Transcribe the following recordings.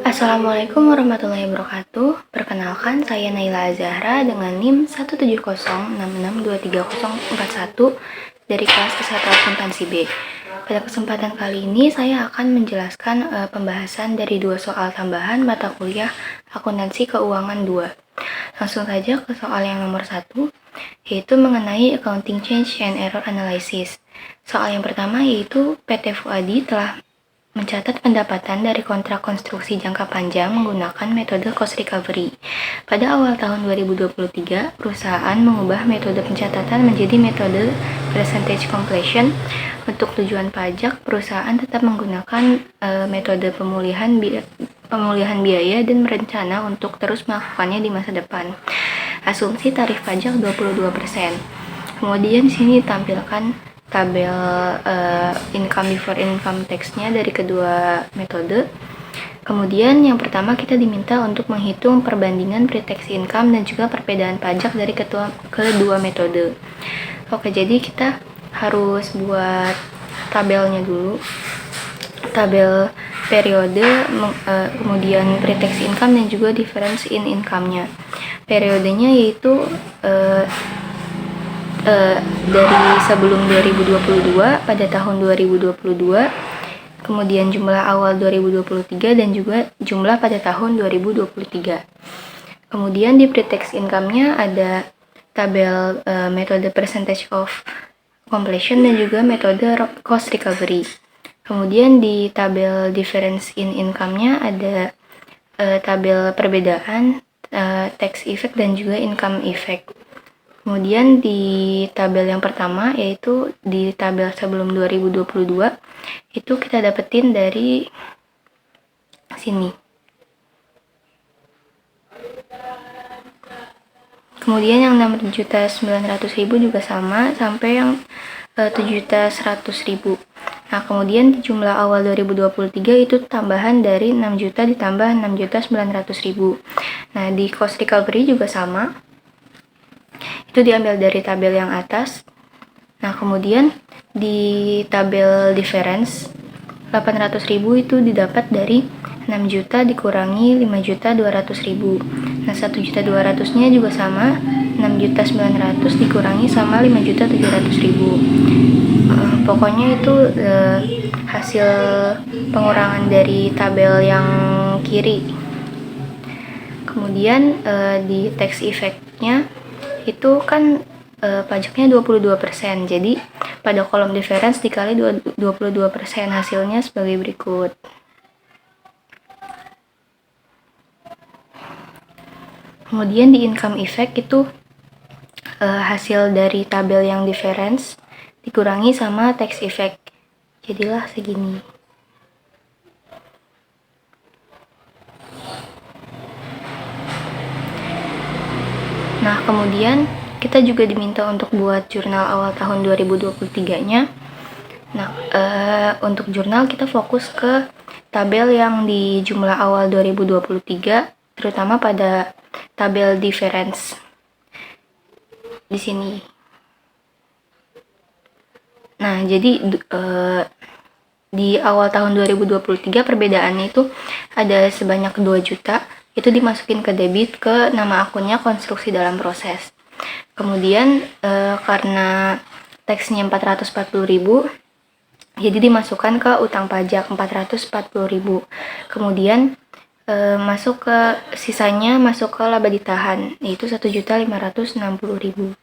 Assalamualaikum warahmatullahi wabarakatuh. Perkenalkan, saya Naila Azahra dengan NIM 17066234041 dari kelas Kesehatan Akuntansi B. Pada kesempatan kali ini saya akan menjelaskan pembahasan dari 2 soal tambahan mata kuliah Akuntansi Keuangan 2. Langsung saja ke soal yang nomor 1, yaitu mengenai Accounting Change and Error Analysis. Soal yang pertama yaitu PT Fuadi telah mencatat pendapatan dari kontrak konstruksi jangka panjang menggunakan metode cost recovery. Pada awal tahun 2023, perusahaan mengubah metode pencatatan menjadi metode percentage completion. Untuk tujuan pajak, perusahaan tetap menggunakan metode pemulihan biaya dan berencana untuk terus melakukannya di masa depan. Asumsi tarif pajak 22%. Kemudian di sini ditampilkan tabel income before income tax-nya dari kedua metode. Kemudian yang pertama kita diminta untuk menghitung perbandingan pre-tax income dan juga perbedaan pajak dari kedua metode. Oke, jadi kita harus buat tabelnya dulu. Tabel periode, kemudian pre-tax income dan juga difference in income-nya. Periodenya yaitu dari sebelum 2022 pada tahun 2022, kemudian jumlah awal 2023 dan juga jumlah pada tahun 2023. Kemudian di pre-tax income-nya ada tabel metode percentage of completion dan juga metode cost recovery. Kemudian di tabel difference in income-nya ada tabel perbedaan tax effect dan juga income effect. Kemudian di tabel yang pertama, yaitu di tabel sebelum 2022, itu kita dapetin dari sini. Kemudian yang 6.900.000 juga sama, sampai yang 7.100.000. Nah, kemudian di jumlah awal 2023 itu tambahan dari 6 juta ditambah 6.900.000. Nah, di cost recovery juga sama. Itu diambil dari tabel yang atas. Nah, kemudian di tabel difference 800.000 itu didapat dari 6 juta dikurangi 5.200.000. Nah, 1.200.000 nya juga sama, 6.900.000 dikurangi sama 5.700.000. Pokoknya itu hasil pengurangan dari tabel yang kiri. Kemudian di tax effect-nya itu kan pajaknya 22%. Jadi pada kolom difference dikali 22%, hasilnya sebagai berikut. Kemudian di income effect itu hasil dari tabel yang difference dikurangi sama tax effect. Jadilah segini. Nah, kemudian kita juga diminta untuk buat jurnal awal tahun 2023-nya. Nah, untuk jurnal kita fokus ke tabel yang di jumlah awal 2023, terutama pada tabel difference di sini. Nah, jadi di awal tahun 2023 perbedaannya itu ada sebanyak 2 juta. Itu dimasukin ke debit ke nama akunnya konstruksi dalam proses. Kemudian karena teksnya 440.000, jadi dimasukkan ke utang pajak 440.000. Kemudian masuk ke sisanya masuk ke laba ditahan, yaitu 1.560.000.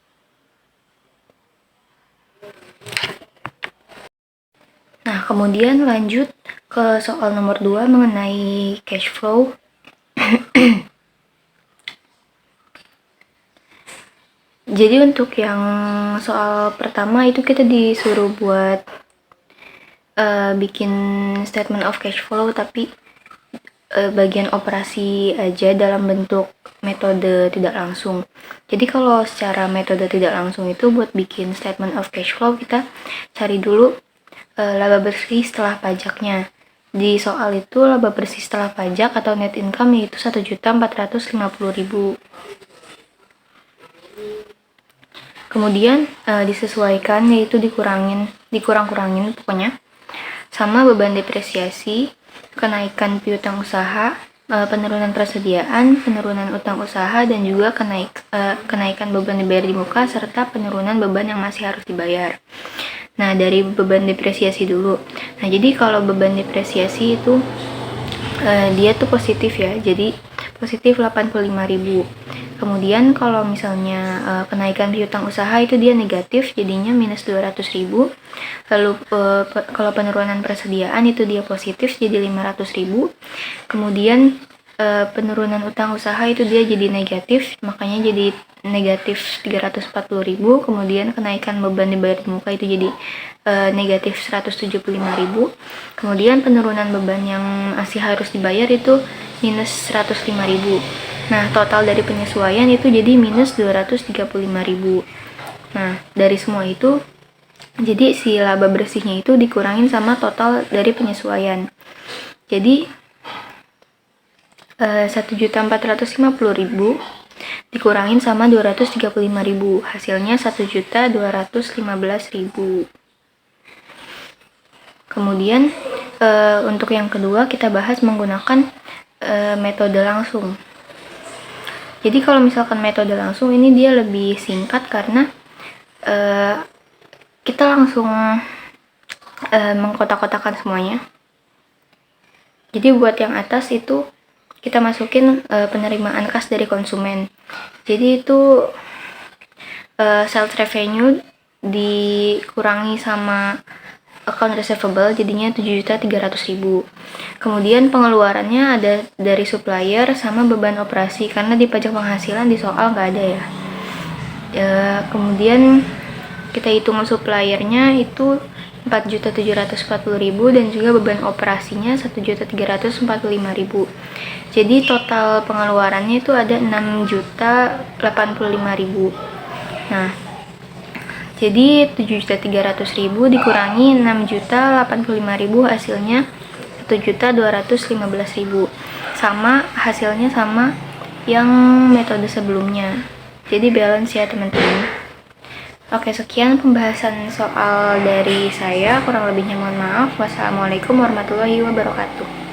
Nah, kemudian lanjut ke soal nomor 2 mengenai cash flow. Jadi untuk yang soal pertama itu kita disuruh buat bikin statement of cash flow, tapi bagian operasi aja dalam bentuk metode tidak langsung. Jadi kalau secara metode tidak langsung itu buat bikin statement of cash flow kita cari dulu laba bersih setelah pajaknya. Di soal itu laba bersih setelah pajak atau net income yaitu 1.450.000. Kemudian disesuaikan, yaitu dikurang-kurangin pokoknya sama beban depresiasi, kenaikan piutang usaha, penurunan persediaan, penurunan utang usaha, dan juga kenaikan beban dibayar di muka, serta penurunan beban yang masih harus dibayar. Nah, dari beban depresiasi dulu. Nah, jadi kalau beban depresiasi itu dia tuh positif ya, jadi positif 85.000. Kemudian kalau misalnya kenaikan piutang usaha itu dia negatif, jadinya minus 200.000. Lalu kalau penurunan persediaan itu dia positif, jadi 500.000. Kemudian penurunan utang usaha itu dia jadi negatif, makanya jadi negatif 340.000. Kemudian kenaikan beban dibayar di muka itu jadi negatif 175.000. Kemudian penurunan beban yang masih harus dibayar itu minus 105.000. Nah, total dari penyesuaian itu jadi minus 235.000. Nah, dari semua itu jadi si laba bersihnya itu dikurangin sama total dari penyesuaian. Jadi 1.450.000 dikurangin sama 235.000, hasilnya 1.215.000. Kemudian untuk yang kedua kita bahas menggunakan metode langsung. Jadi kalau misalkan metode langsung ini dia lebih singkat karena kita langsung mengkotak-kotakan semuanya. Jadi buat yang atas itu kita masukin penerimaan kas dari konsumen. Jadi itu sales revenue dikurangi sama account receivable, jadinya 7.300.000. Kemudian pengeluarannya ada dari supplier sama beban operasi, karena di pajak penghasilan di soal nggak ada ya. Kemudian kita hitung suppliernya itu 4.740.000 dan juga beban operasinya 1.345.000. Jadi total pengeluarannya itu ada 6.085.000. Nah, jadi 7.300.000 dikurangi 6.085.000, hasilnya 1.215.000. Sama hasilnya sama yang metode sebelumnya. Jadi balance ya teman-teman. Oke, sekian pembahasan soal dari saya. Kurang lebihnya mohon maaf. Wassalamualaikum warahmatullahi wabarakatuh.